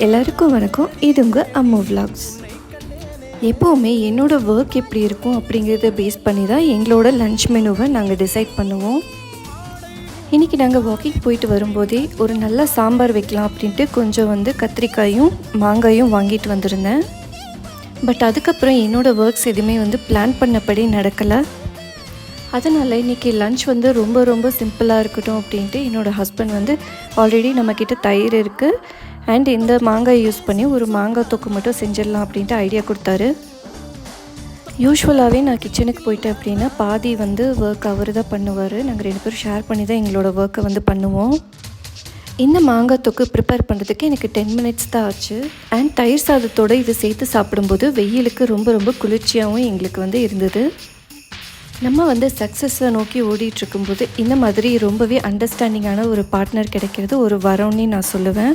எல்லாருக்கும் வணக்கம். இது உங்கள் அம்மு விலாக்ஸ். எப்போவுமே என்னோடய ஒர்க் எப்படி இருக்கும் அப்படிங்கிறத பேஸ் பண்ணி தான் எங்களோட லன்ச் மெனுவை நாங்கள் டிசைட் பண்ணுவோம். இன்றைக்கி நாங்கள் வாக்கிங் போயிட்டு வரும்போதே ஒரு நல்ல சாம்பார் வைக்கலாம் அப்படின்ட்டு கொஞ்சம் கத்திரிக்காயும் மாங்காயும் வாங்கிட்டு வந்திருந்தேன். பட் அதுக்கப்புறம் என்னோடய ஒர்க்ஸ் எதுவுமே பிளான் பண்ணபடி நடக்கலை. அதனால் இன்றைக்கி லன்ச் ரொம்ப ரொம்ப சிம்பிளாக இருக்கட்டும் அப்படின்ட்டு என்னோடய ஹஸ்பண்ட் ஆல்ரெடி நம்மக்கிட்ட தயிர் இருக்குது அண்ட் இந்த மாங்காய் யூஸ் பண்ணி ஒரு மாங்காய் தொக்கு மட்டும் செஞ்சிடலாம் அப்படின்ட்டு ஐடியா கொடுத்தாரு. யூஸ்வலாகவே நான் கிச்சனுக்கு போயிட்டேன் அப்படின்னா பாதி ஒர்க் அவர் தான் பண்ணுவார். நாங்கள் 2 பேரும் ஷேர் பண்ணி தான் எங்களோட ஒர்க்கை பண்ணுவோம். இந்த மாங்காய் தொக்கு ப்ரிப்பேர் பண்ணுறதுக்கு எனக்கு 10 மினிட்ஸ் தான் ஆச்சு. அண்ட் தயிர் சாதத்தோடு இது சேர்த்து சாப்பிடும்போது வெயிலுக்கு ரொம்ப ரொம்ப குளிர்ச்சியாகவும் எங்களுக்கு இருந்தது. நம்ம சக்ஸஸை நோக்கி ஓடிட்டுருக்கும்போது இந்த மாதிரி ரொம்பவே அண்டர்ஸ்டாண்டிங்கான ஒரு பார்ட்னர் கிடைக்கிறது ஒரு வரம்னு நான் சொல்லுவேன்.